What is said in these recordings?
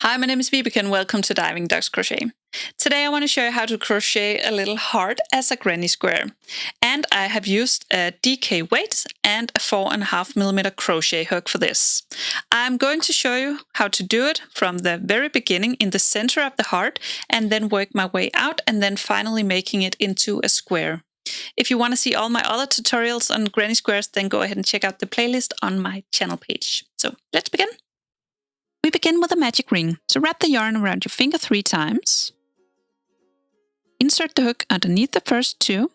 Hi, my name is Vibeke and welcome to Diving Ducks Crochet. Today I want to show you how to crochet a little heart as a granny square. And I have used a DK weight and a 4.5mm crochet hook for this. I'm going to show you how to do it from the very beginning in the center of the heart and then work my way out and then finally making it into a square. If you want to see all my other tutorials on granny squares, then go ahead and check out the playlist on my channel page. So let's begin. We begin with a magic ring, so wrap the yarn around your finger 3 times. Insert the hook underneath the first 2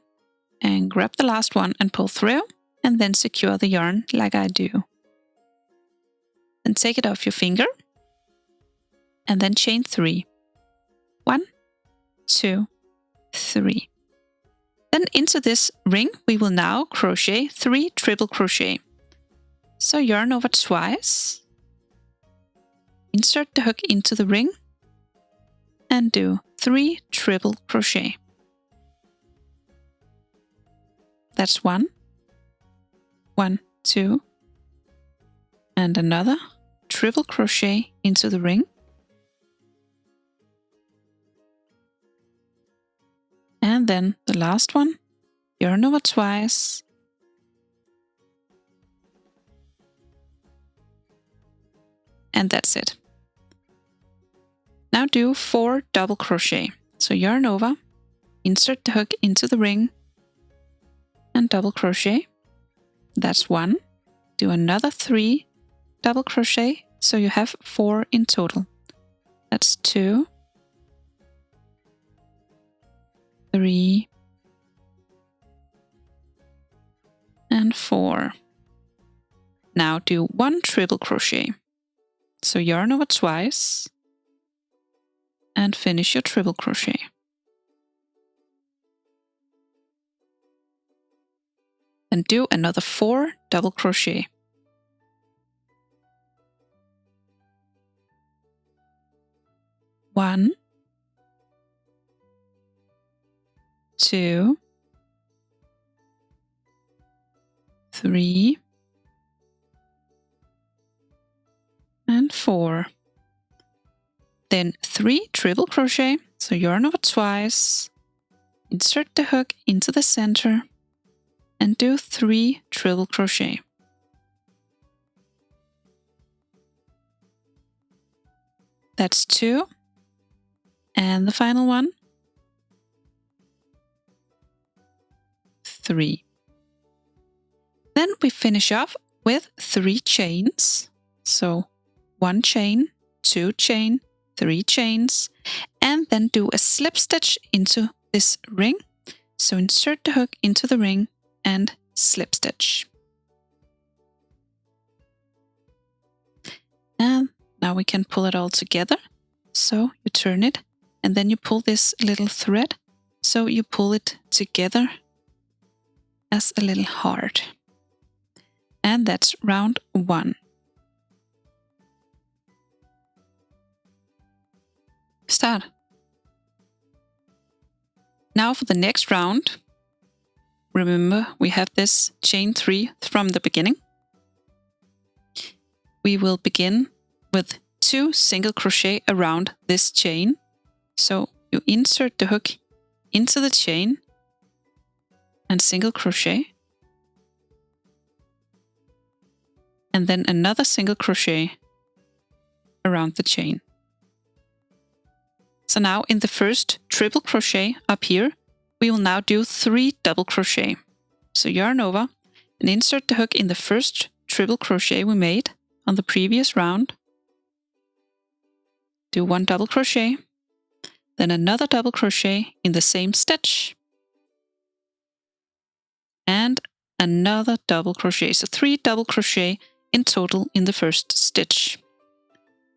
and grab the last one and pull through, and then secure the yarn like I do. Then take it off your finger and then chain 3. 1, 2, 3. Then into this ring we will now crochet 3 triple crochet. So yarn over twice. Insert the hook into the ring and do 3 triple crochet. That's 1, 1, 2, and another triple crochet into the ring. And then the last one, yarn over twice. And that's it. Now do 4 double crochet. So yarn over, insert the hook into the ring, and double crochet. That's 1. Do another 3 double crochet, so you have 4 in total. That's 2, 3, and 4. Now do 1 triple crochet. So yarn over twice and finish your triple crochet. And do another 4 double crochet. One, 2, 3, and 4. Then 3 triple crochet, so yarn over twice, insert the hook into the center, and do 3 triple crochet. That's 2, and the final one, 3. Then we finish off with 3 chains, so 1 chain, 2 chain, 3 chains, and then do a slip stitch into this ring. So insert the hook into the ring and slip stitch. And now we can pull it all together. So you turn it and then you pull this little thread. So you pull it together as a little heart. And that's round 1. Start. Now for the next round, remember we have this chain 3 from the beginning. We will begin with 2 single crochet around this chain. So you insert the hook into the chain and single crochet. And then another single crochet around the chain. So now in the first triple crochet up here, we will now do 3 double crochet. So yarn over and insert the hook in the first triple crochet we made on the previous round. Do 1 double crochet, then another double crochet in the same stitch, and another double crochet. So 3 double crochet in total in the first stitch.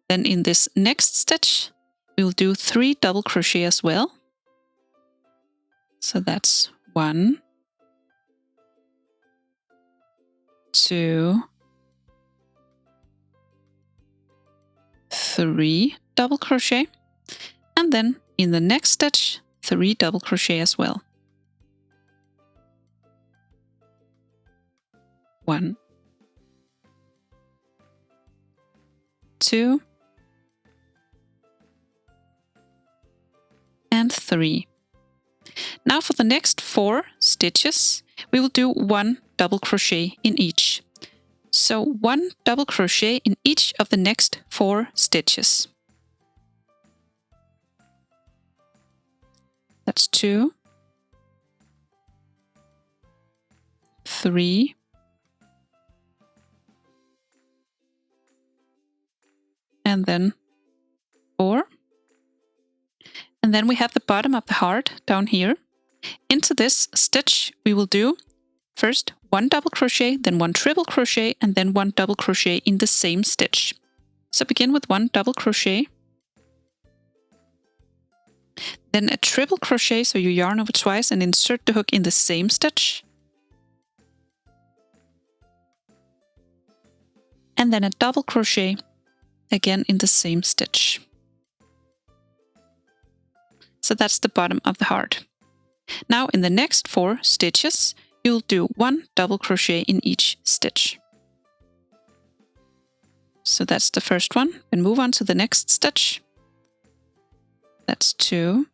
Then in this next stitch, we will do 3 double crochet as well. So that's 1, 2, 3 double crochet. And then in the next stitch, 3 double crochet as well. 1, 2, 3. Now for the next 4 stitches, we will do 1 double crochet in each. So 1 double crochet in each of the next 4 stitches. That's 2, 3, and then 4. And then we have the bottom of the heart down here. Into this stitch, we will do first 1 double crochet, then 1 triple crochet, and then 1 double crochet in the same stitch. So begin with 1 double crochet, then a triple crochet, so you yarn over twice and insert the hook in the same stitch. And then a double crochet, again in the same stitch. So that's the bottom of the heart. Now in the next 4 stitches, you'll do 1 double crochet in each stitch. So that's the first one. Then move on to the next stitch. That's 2.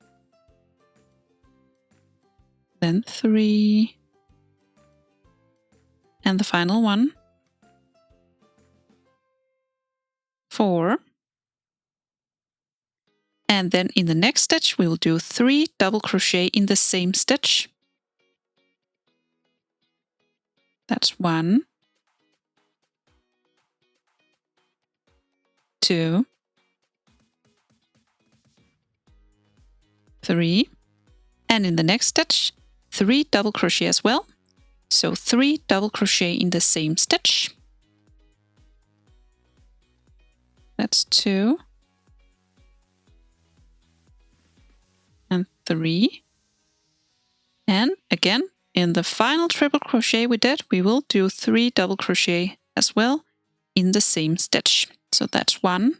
Then 3. And the final one. 4. And then in the next stitch, we will do 3 double crochet in the same stitch. That's 1, 2, 3. And in the next stitch, 3 double crochet as well. So 3 double crochet in the same stitch. That's 2. And 3. And again, in the final triple crochet we did, we will do 3 double crochet as well in the same stitch. So that's 1,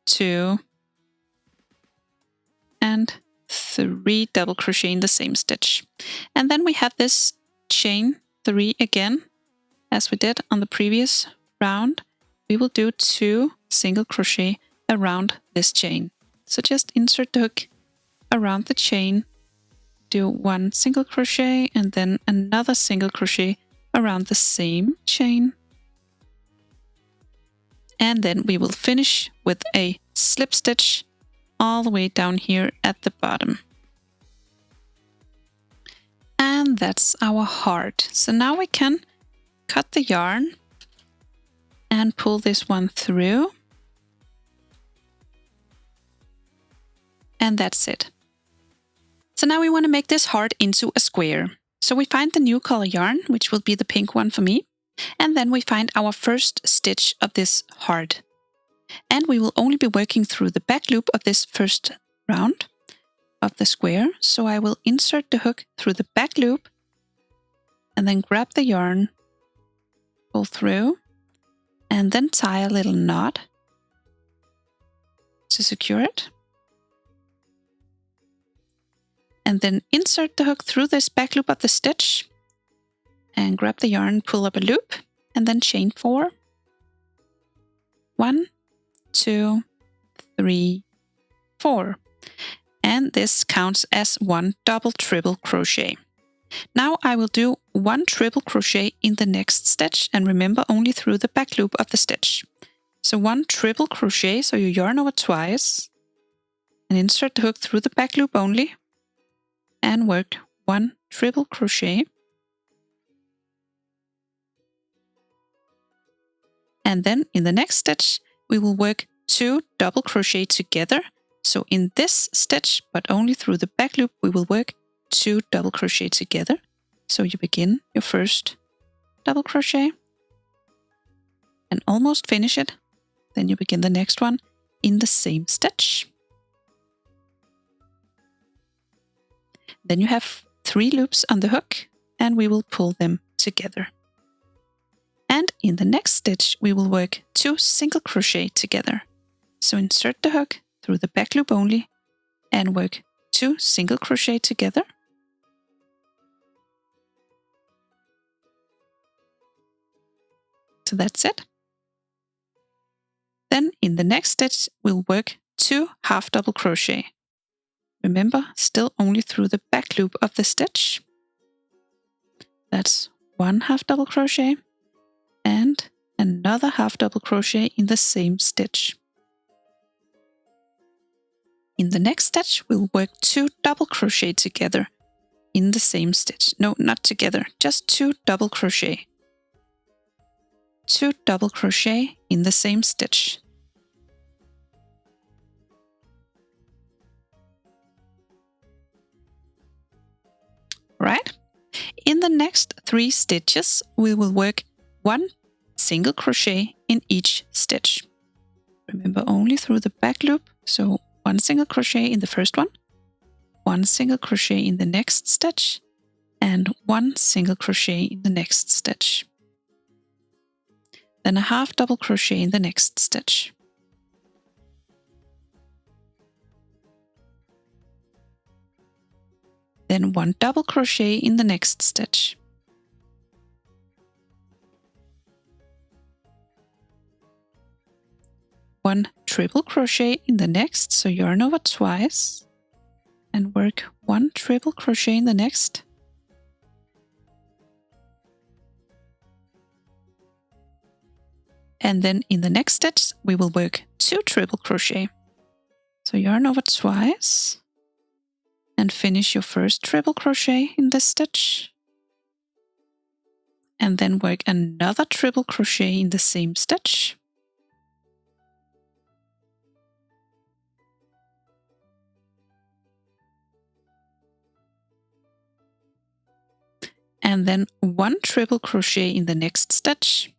2, and 3 double crochet in the same stitch. And then we have this chain 3 again, as we did on the previous round. We will do 2 single crochet around this chain. So just insert the hook around the chain, do 1 single crochet and then another single crochet around the same chain. And then we will finish with a slip stitch all the way down here at the bottom. And that's our heart. So now we can cut the yarn and pull this one through. And that's it. So now we want to make this heart into a square. So we find the new color yarn, which will be the pink one for me. And then we find our first stitch of this heart. And we will only be working through the back loop of this first round of the square. So I will insert the hook through the back loop and then grab the yarn, pull through, and then tie a little knot to secure it. And then insert the hook through this back loop of the stitch and grab the yarn, pull up a loop, and then chain 4. 1, 2, 3, 4. And this counts as 1 double triple crochet. Now I will do 1 triple crochet in the next stitch, and remember, only through the back loop of the stitch. So 1 triple crochet, so you yarn over twice and insert the hook through the back loop only and work 1 triple crochet. And then in the next stitch, we will work 2 double crochet together. So in this stitch, but only through the back loop, we will work 2 double crochet together. So you begin your first double crochet and almost finish it. Then you begin the next one in the same stitch. Then you have 3 loops on the hook and we will pull them together. And in the next stitch, we will work 2 single crochet together. So insert the hook through the back loop only and work 2 single crochet together. So that's it. Then in the next stitch, we'll work 2 half double crochet. Remember, still only through the back loop of the stitch. That's 1 half double crochet and another half double crochet in the same stitch. In the next stitch, we'll work 2 double crochet together in the same stitch. No, not together, just 2 double crochet. 2 double crochet in the same stitch. Right? In the next 3 stitches, we will work 1 single crochet in each stitch. Remember, only through the back loop, so 1 single crochet in the first one, 1 single crochet in the next stitch, and 1 single crochet in the next stitch. Then a half double crochet in the next stitch. Then 1 double crochet in the next stitch. One triple crochet in the next, so yarn over twice and work 1 triple crochet in the next. And then in the next stitch, we will work 2 triple crochet. So yarn over twice and finish your first triple crochet in this stitch. And then work another triple crochet in the same stitch. And then 1 triple crochet in the next stitch.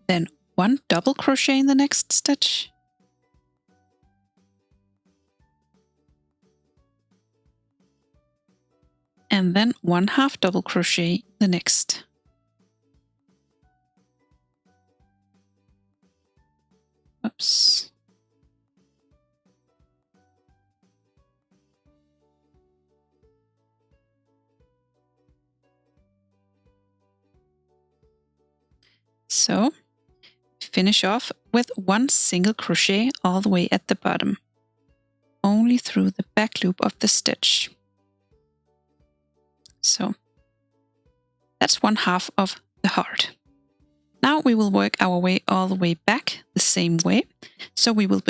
Then 1 double crochet in the next stitch. And then 1 half double crochet in the next. Oops. So, finish off with 1 single crochet all the way at the bottom, only through the back loop of the stitch. So, that's 1 half of the heart. Now we will work our way all the way back the same way. So we will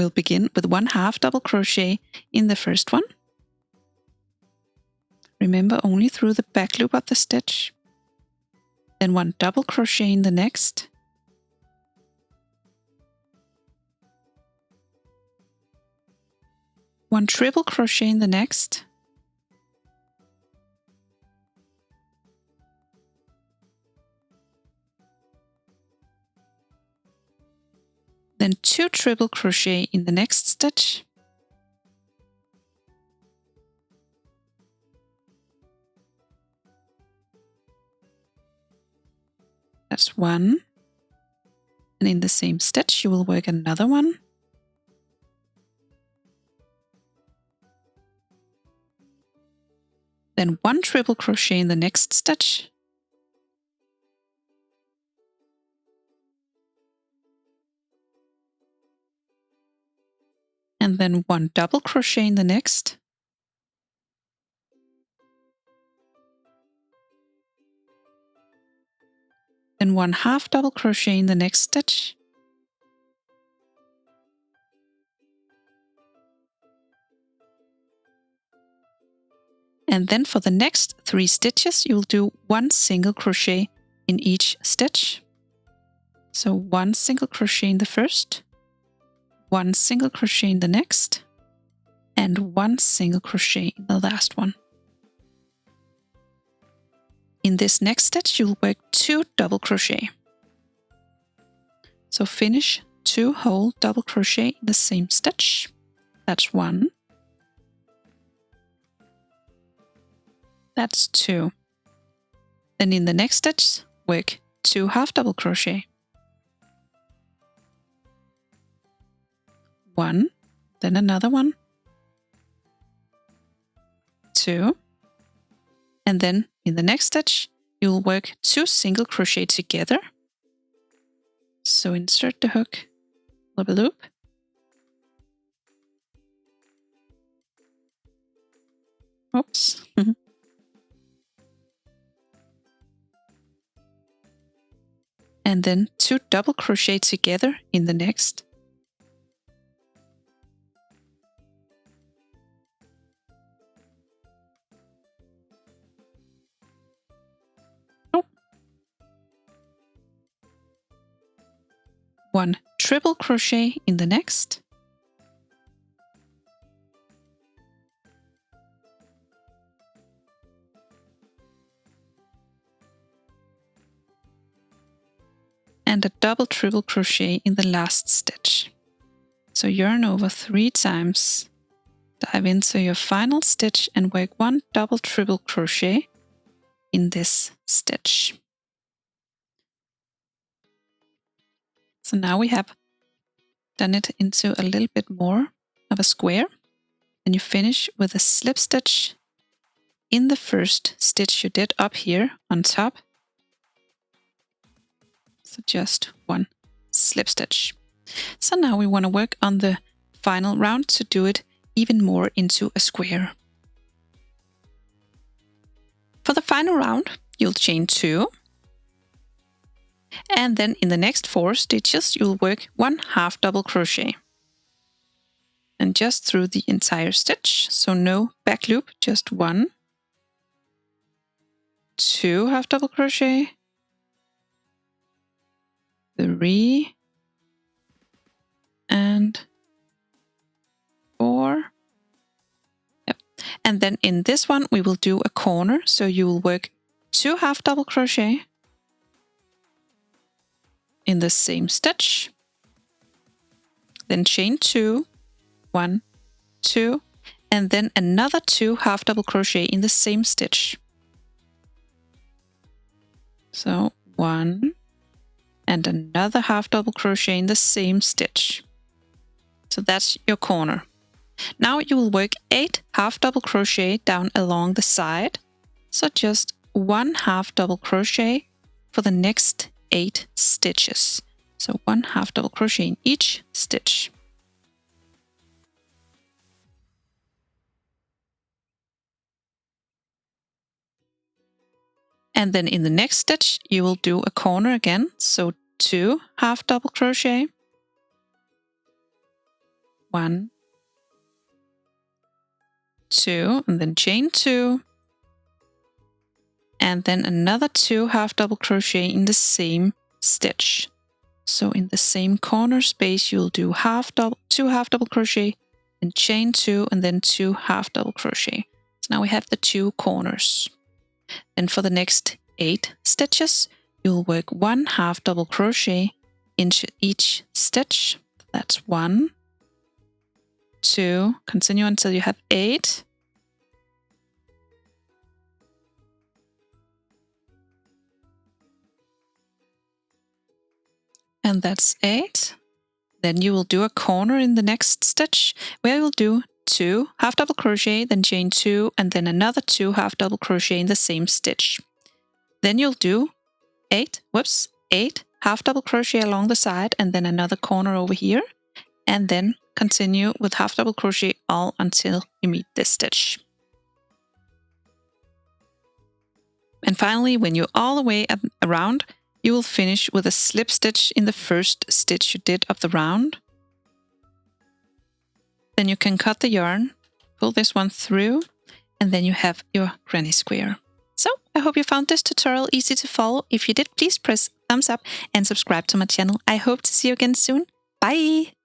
begin with 1 half double crochet in the first one. Remember, only through the back loop of the stitch. Then 1 double crochet in the next. One triple crochet in the next. Then 2 triple crochet in the next stitch. That's 1. And in the same stitch, you will work another one. Then 1 triple crochet in the next stitch. And then 1 double crochet in the next. Then 1 half double crochet in the next stitch. And then for the next 3 stitches, you'll do 1 single crochet in each stitch. So 1 single crochet in the first, 1 single crochet in the next, and 1 single crochet in the last one. In this next stitch, you'll work 2 double crochet. So finish 2 whole double crochet in the same stitch. That's 1. That's 2. Then in the next stitch, work 2 half double crochet. 1, then another one, 2, And then in the next stitch, you'll work 2 single crochet together. So insert the hook, loop a loop, oops, and then 2 double crochet together in the next. Oh. 1 triple crochet in the next. And a double triple crochet in the last stitch. So yarn over 3 times, dive into your final stitch and work 1 double triple crochet in this stitch. So now we have done it into a little bit more of a square. And you finish with a slip stitch in the first stitch you did up here on top. So just 1 slip stitch. So now we want to work on the final round to do it even more into a square. For the final round, you'll chain 2. And then in the next 4 stitches, you'll work 1 half double crochet. And just through the entire stitch, so no back loop, just 1, 2 half double crochet, 3, and 4. Yep. And then in this one, we will do a corner. So you will work 2 half double crochet in the same stitch. Then chain 2, 1, 2, and then another 2 half double crochet in the same stitch. So 1, and another half double crochet in the same stitch. So that's your corner. Now you will work 8 half double crochet down along the side. So just 1 half double crochet for the next 8 stitches. So 1 half double crochet in each stitch. And then in the next stitch, you will do a corner again. So 2 half double crochet, 1, 2, and then chain 2, and then another 2 half double crochet in the same stitch. So in the same corner space, you'll do 2 half double crochet and chain 2, and then 2 half double crochet. So now we have the 2 corners. Then for the next 8 stitches, you'll work 1 half double crochet into each stitch. That's 1, 2, continue until you have 8. And that's 8. Then you will do a corner in the next stitch where you'll do 2 half double crochet, then chain 2, and then another 2 half double crochet in the same stitch. Then you'll do 8 half double crochet along the side, and then another corner over here, and then continue with half double crochet all until you meet this stitch. And finally, when you're all the way around, you will finish with a slip stitch in the first stitch you did of the round. Then you can cut the yarn, pull this one through, and then you have your granny square. So I hope you found this tutorial easy to follow. If you did, please press thumbs up and subscribe to my channel. I hope to see you again soon. Bye!